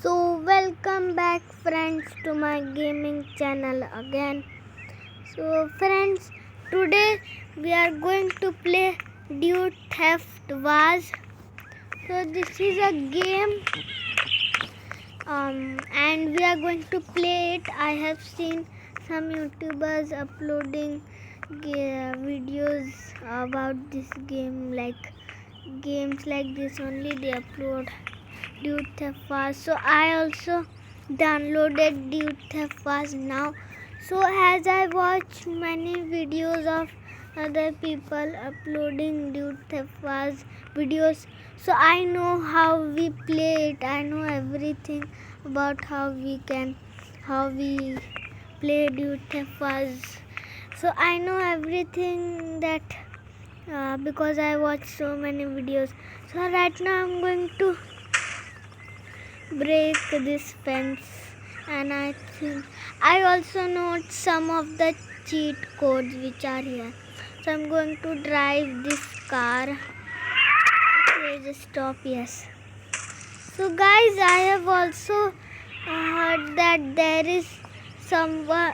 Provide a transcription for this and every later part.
So welcome back friends to my gaming channel again. So friends, today we are going to play Dude Theft Wars. So this is a game and we are going to play it. I have seen some YouTubers uploading videos about this game, like games like this only they upload Dude Theft Wars. So I also downloaded Dude Theft Wars now. So as I watch many videos of other people uploading Dude Theft Wars videos, so I know how we play it. I know everything about how we play Dude Theft Wars. So I know everything that because I watch so many videos. So right now I'm going to break this fence, and I think I also know some of the cheat codes which are here. So I'm going to drive this car. Okay, just stop. Yes. So guys, I have also heard that there is someone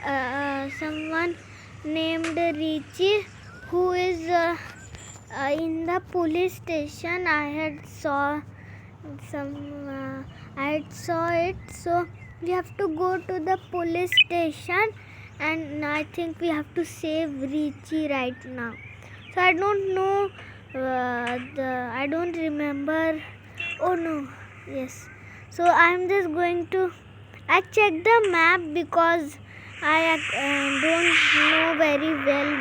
named Richie who is in the police station. I saw it. So we have to go to the police station, and I think we have to save Richie right now. So I don't know I don't remember. Oh no, yes. So I'm just going to. I checked the map because I don't know very well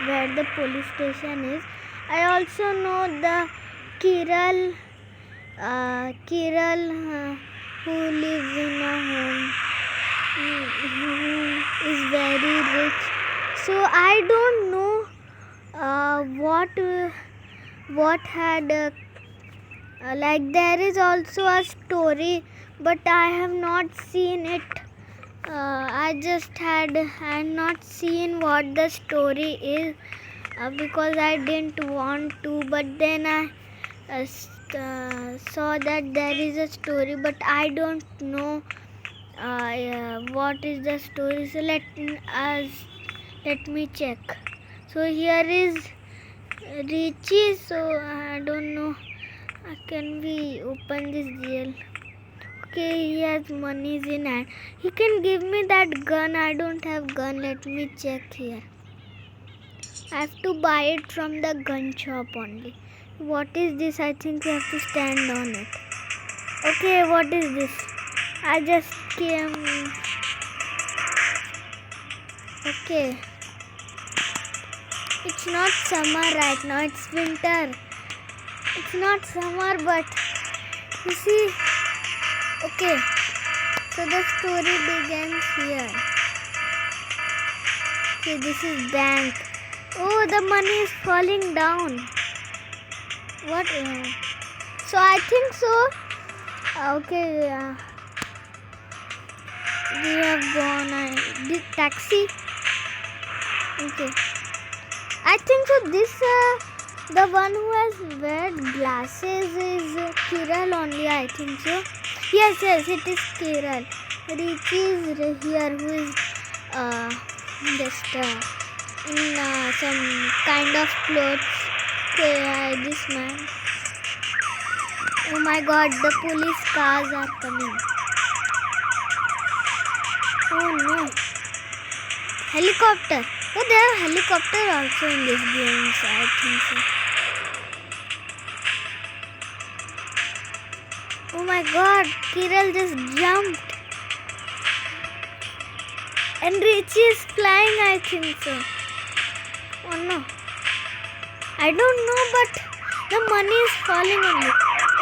where the police station is. I also know the Kiral who lives in a home, who is very rich. So I don't know what had like there is also a story, but I have not seen it. I had not seen what the story is because I didn't want to, but then I saw that there is a story, but I don't know what is the story. So let me check. So here is Richie. So I don't know. Can we open this jail? Okay, he has monies in hand. He can give me that gun. I don't have gun. Let me check here. I have to buy it from the gun shop only. What is this? I think we have to stand on it. Okay, what is this? I just came. Okay. It's not summer right now. It's winter. It's not summer, but you see. Okay. So the story begins here. Okay, this is bank. Oh, the money is falling down. What? So I think so. Okay, we have gone. This taxi. Okay. I think so. This the one who has wear glasses is Kiral only. I think so. Yes, it is Kiral. Richie is here, who is just in some kind of clothes. Okay, this man. Oh my God, the police cars are coming. Oh no. Helicopter. Oh, there are helicopters also in this game, so I think so. Oh my God, Kiral just jumped. And Richie is flying, I think so. Oh no. I don't know, but the money is falling on me.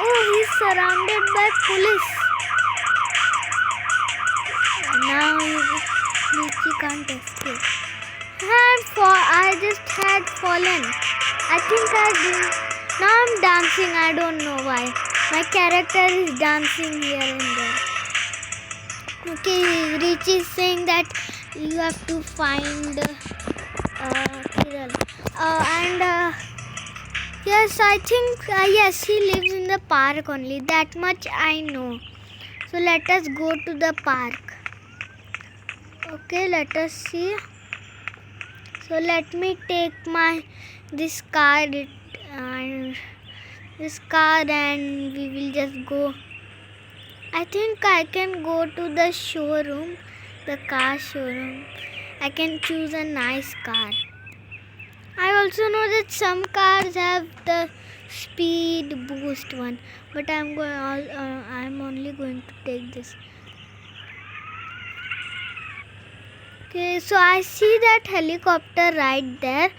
Oh, he's surrounded by police. Now Richie can't escape. I just had fallen. I think I didn't. Now I'm dancing. I don't know why. My character is dancing here and there. Okay, Richie is saying that you have to find Kiral. Yes, I think yes, he lives in the park only. That much I know. So let us go to the park. Okay, let us see. So let me take this car and we will just go. I think I can go to the showroom, the car showroom. I can choose a nice car. I also know that some cars have the speed boost one, but I'm only going to take this. Okay, so I see that helicopter right there,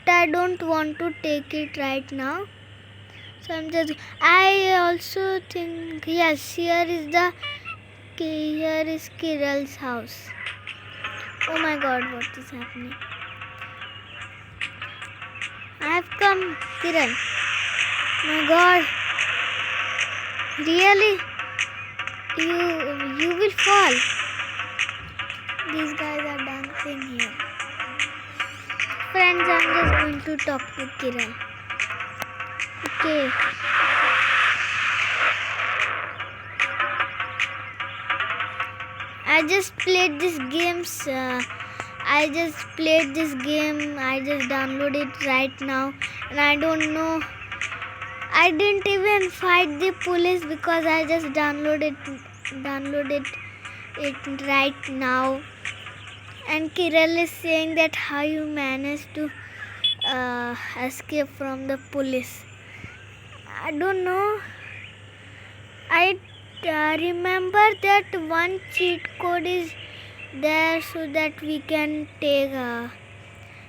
but I don't want to take it right now. So I also think, yes, here is Kiral's house. Oh my God, what is happening? I have come, Kiral. My God, really? You will fall. These guys are dancing here. Friends, I'm just going to talk to Kiral. Okay. I just played this game. I just downloaded it right now, and I don't know. I didn't even fight the police because I just downloaded it right now. And Kiral is saying that how you managed to escape from the police. I don't know. I remember that one cheat code is there so that we can take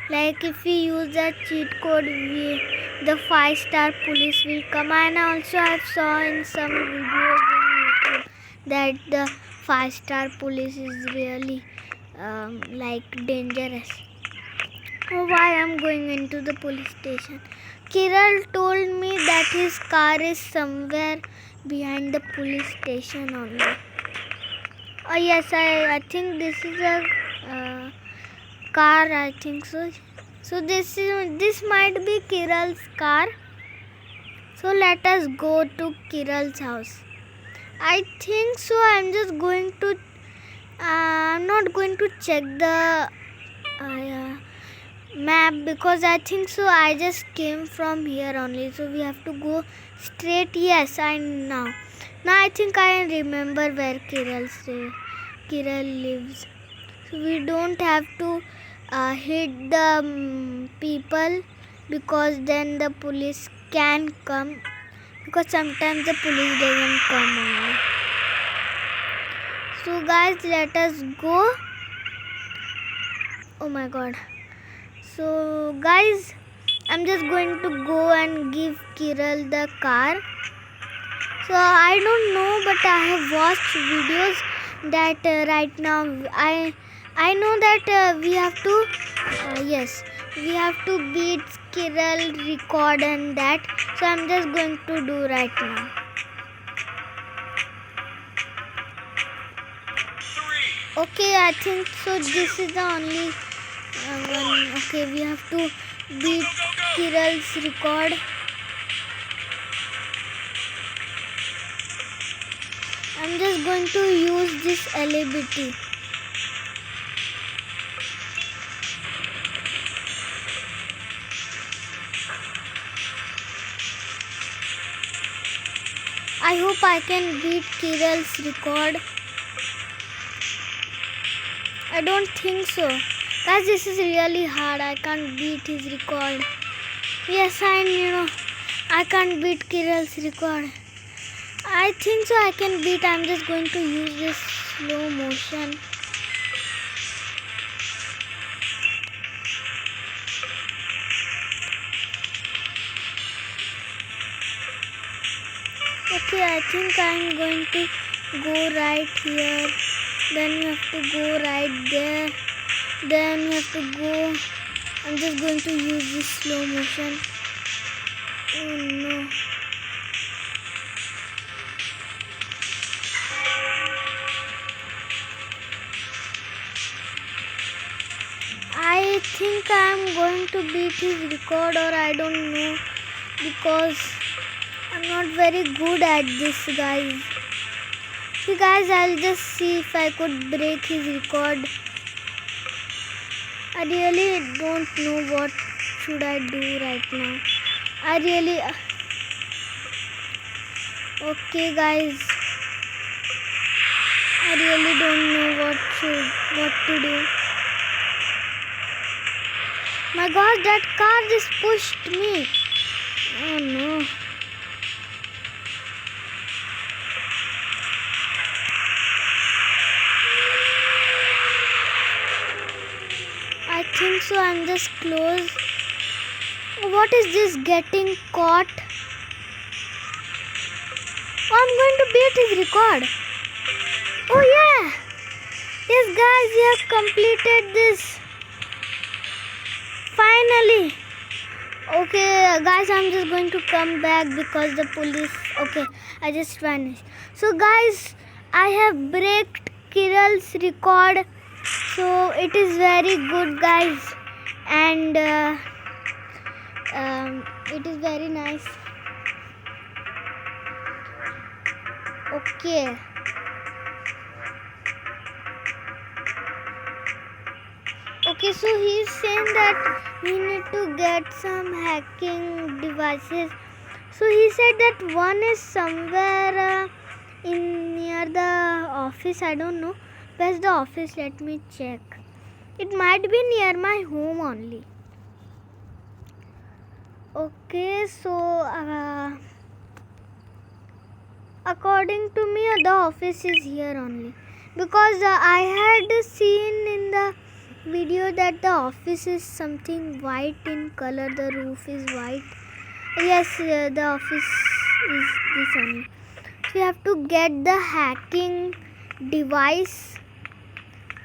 like if we use that cheat code, the 5-star police will come. And also I saw in some videos in YouTube that the 5-star police is really like dangerous. Oh, why I'm going into the police station? Kiral told me that his car is somewhere behind the police station only. Oh yes, I think this is a car. I think so. So this might be Kiral's car. So let us go to Kiral's house. I think so. I'm just going to. I'm not going to check the map because I think so. I just came from here only. So we have to go straight. Yes, I know. Now I think I remember where Kiral lives. So we don't have to hit the people because then the police can come, because sometimes the police doesn't come only. So guys, let us go. Oh my God. So guys, I'm just going to go and give Kiral the car. So I don't know, but I have watched videos that right now I know that we have to we have to beat Kiral record and that. So I'm just going to do right now. Okay, I think so. This is the only one. Okay, we have to beat Kiral's record. I'm just going to use this LABT. I hope I can beat Kiral's record. I don't think so. Guys, this is really hard. I can't beat his record. Yes, I can't beat Kiral's record. I think so I can beat. I'm just going to use this slow motion. Okay, I think I'm going to go right here. Then we have to go right there. Then we have to go. I'm just going to use this slow motion. Oh no. I think I'm going to beat his record, or I don't know, because I'm not very good at this, guys. See guys, I'll just see if I could break his record. I really don't know what should I do right now. I really... Okay guys, I really don't know what to do. My God, that car just pushed me. Oh no. I think so. I'm just close. What is this getting caught? Oh, I'm going to beat his record. Oh yeah. Yes guys, we have completed this. Finally. Okay guys, I'm just going to come back because the police... Okay, I just vanished. So guys, I have breaked Kiral's record. So it is very good guys. And it is very nice. Okay. Okay, so he's saying that we need to get some hacking devices. So he said that one is somewhere in near the office. I don't know. Where's the office? Let me check. It might be near my home only. Okay, so according to me, the office is here only. Because I had seen in the video that the office is something white in color. The roof is white. Yes, the office is this only. So we have to get the hacking device.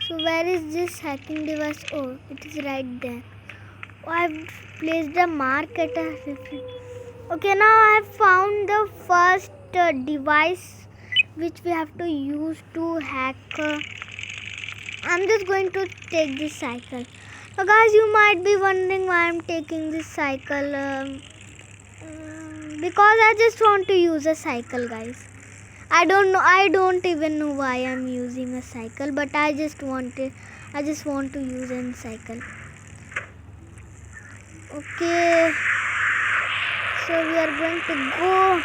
So where is this hacking device? Oh, it is right there. Oh, I've placed the mark at a different... Okay, now I have found the first device which we have to use to hack. I'm just going to take this cycle. Now guys, you might be wondering why I'm taking this cycle. Because I just want to use a cycle guys. I don't even know why I'm using a cycle, but I just want to use a cycle. Okay, so we are going to go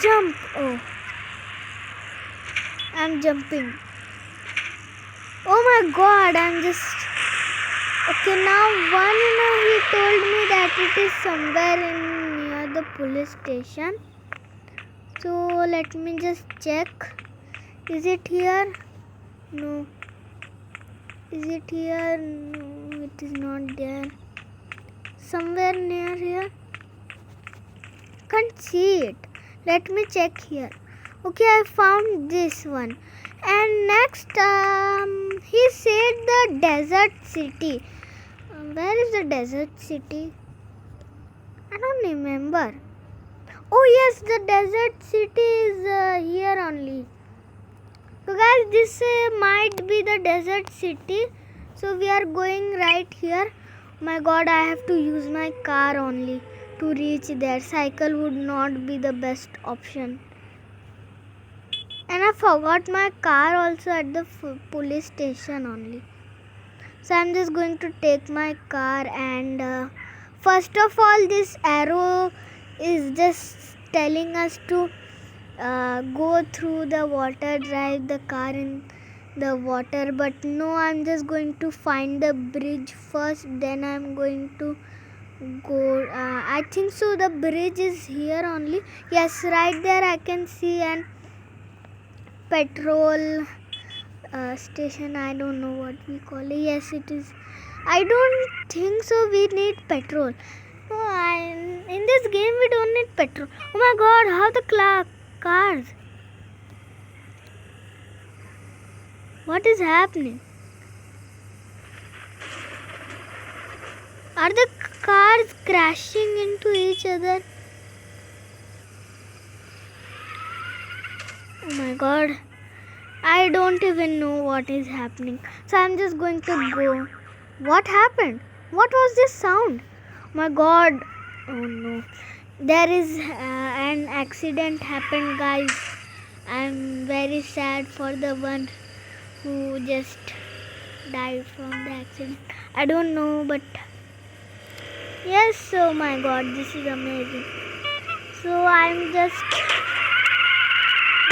jump. Oh, I'm jumping. Oh my God, I'm just... Okay, now he told me that it is somewhere near the police station. So let me just check. Is it here? No. Is it here? No, it is not there. Somewhere near here. Can't see it. Let me check here. Okay, I found this one. And next, he said the desert city. Where is the desert city? I don't remember. Oh yes, the desert city is here only. So guys, this might be the desert city. So we are going right here. My God, I have to use my car only to reach there. Cycle would not be the best option. And I forgot my car also at the police station only. So I'm just going to take my car, and first of all, this arrow is just telling us to go through the water, drive the car in the water. But no, I'm just going to find the bridge first, then I'm going to go. I think so the bridge is here only. Yes, right there I can see an petrol station. I don't know what we call it. Yes, it is. I don't think so we need petrol. No, in this game we don't need petrol. Oh my God, how the cars? What is happening? Are the cars crashing into each other? Oh my God. I don't even know what is happening. So I'm just going to go. What happened? What was this sound? Oh my God. Oh no. There is an accident happened, guys. I'm very sad for the one who just died from the accident. I don't know, but yes, oh my god, this is amazing. So I'm just,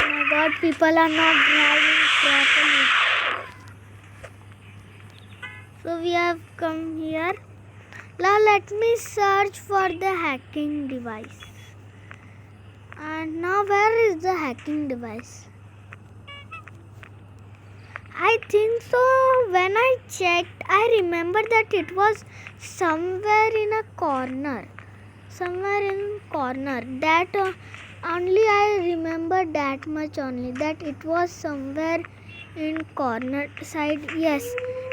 oh my god, people are not driving properly. So we have come here. Now let me search for the hacking device. And now where is the hacking device? I think so. When I checked, I remember that it was somewhere in a corner. Somewhere in corner. That only I remember that much only. That it was somewhere in corner side. Yes,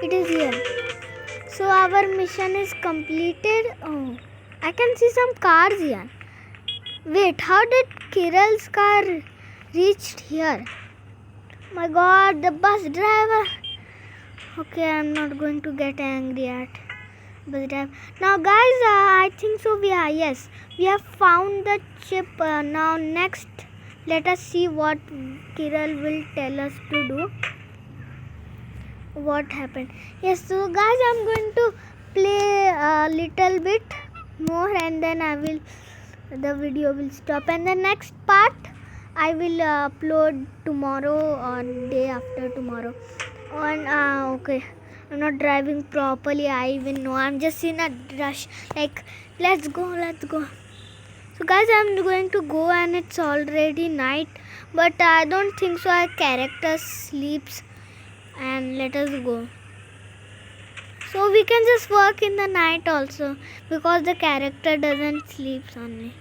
it is here. So our mission is completed. Oh, I can see some cars here. Wait, how did Kiral's car reached here? My god, the bus driver. Okay, I'm not going to get angry at bus driver. Now guys, I think so we have found the chip. Now next, let us see what Kiral will tell us to do. What happened? Yes, so guys, I'm going to play a little bit more and then the video will stop, and the next part I will upload tomorrow or day after tomorrow. Okay, I'm not driving properly. I even know. I'm just in a rush. Like, let's go. So guys, I'm going to go, and it's already night. But I don't think so. Our character sleeps, and let us go. So we can just work in the night also, because the character doesn't sleep only.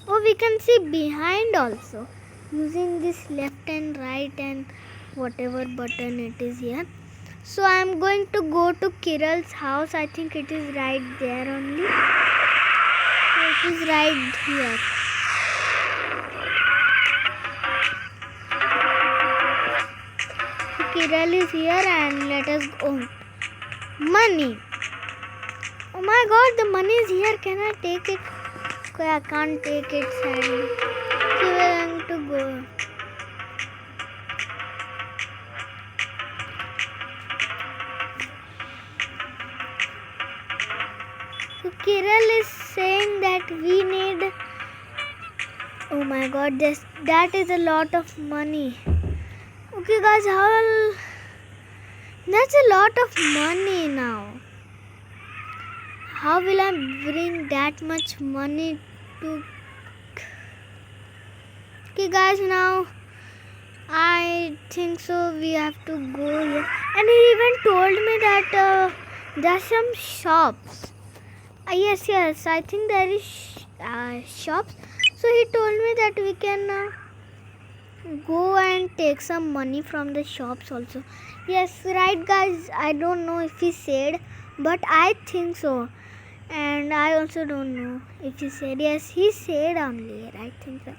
Oh, we can see behind also, using this left and right and whatever button it is here. So I am going to go to Kiral's house. I think it is right there only. So it is right here. So Kiral is here, and let us go. Money. Oh my god, the money is here. Can I take it? I can't take it, sadly. So we are going to go. So Kiral is saying that we need. Oh my god, that is a lot of money. Okay guys, that's a lot of money now. How will I bring that much money to? Okay guys, now I think so we have to go here. And he even told me that there's some shops. Yes, I think there is shops. So he told me that we can go and take some money from the shops also. Yes, right guys, I don't know if he said, but I think so. And I also don't know if he said. Yes, he said only. I think so.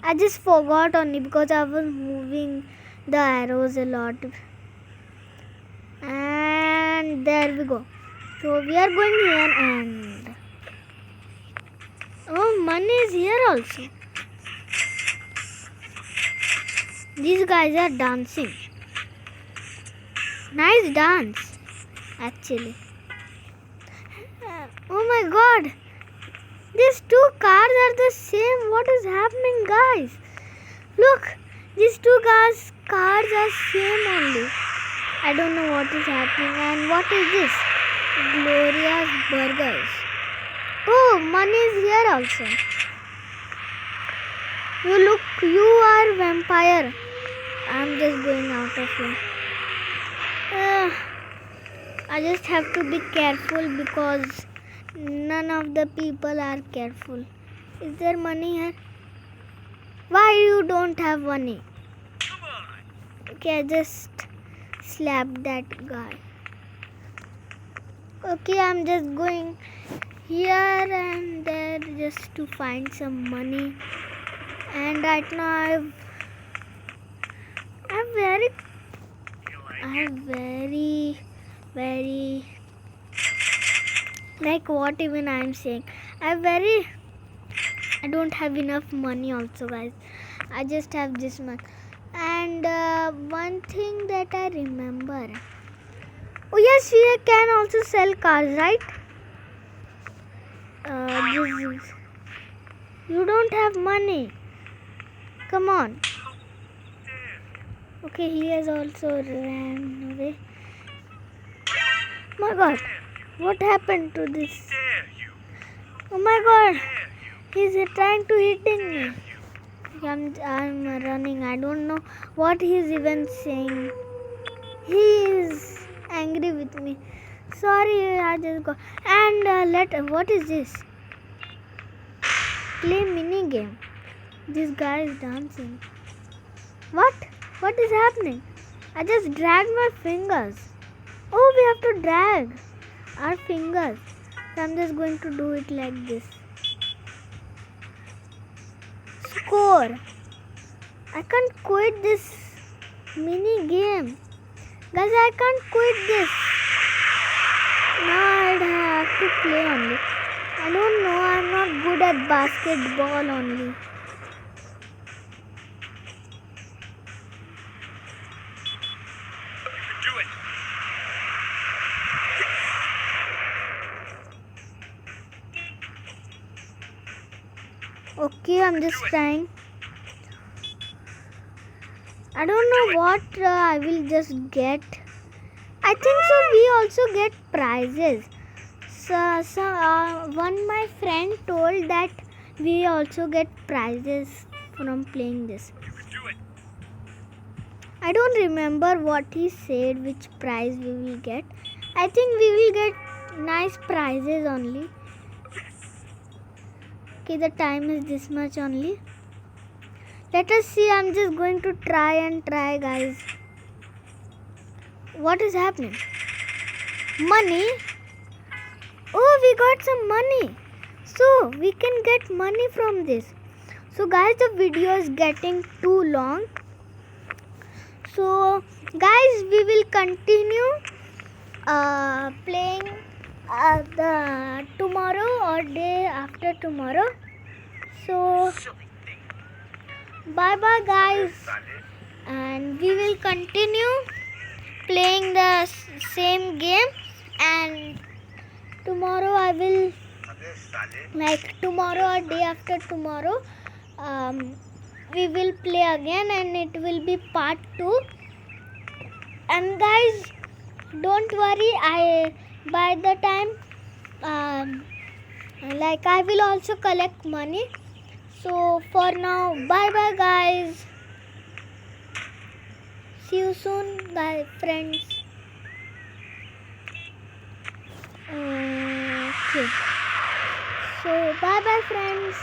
I just forgot only because I was moving the arrows a lot. And there we go. So we are going here, and oh, money is here also. These guys are dancing. Nice dance, actually. Oh my god, these two cars are the same. What is happening, guys? Look, these two cars are same only. I don't know what is happening. And what is this? Gloria's Burgers. Oh, money is here also. You are vampire. I'm just going out of here. I just have to be careful because none of the people are careful. Is there money here? Why you don't have money? Okay, I just slapped that guy. Okay, I'm just going here and there just to find some money. And right now I have very Like what even I am saying. I don't have enough money also, guys. I just have this much. And one thing that I remember. Oh yes, we can also sell cars, right? You don't have money. Come on. Okay, he has also ran away. My God, what happened to this? Oh my God, he's trying to hitting me. I'm running. I don't know what he's even saying. He is angry with me. Sorry, I just got. And what is this? Play mini game. This guy is dancing. What? What is happening? I just dragged my fingers. Oh, we have to drag our fingers. So I'm just going to do it like this. Score. I can't quit this mini game. Guys, I can't quit this. Now I'd have to play only. I don't know. I'm not good at basketball only. Okay, I'm just trying. I don't know what I will just get. I think so. We also get prizes. One my friend told that we also get prizes from playing this. I don't remember what he said, which prize we will get. I think we will get nice prizes only. Okay, the time is this much only. Let us see. I'm just going to try, guys. What is happening? Money? Oh, we got some money. So, we can get money from this. So, guys, the video is getting too long. So, guys, we will continue playing the tomorrow or day after tomorrow. So, bye bye, guys, and we will continue playing the same game. And tomorrow I will, like tomorrow or day after tomorrow, we will play again, and it will be part 2. And guys, don't worry, by the time like I will also collect money. So for now, bye bye, guys. See you soon, bye friends. Okay, so bye bye, friends.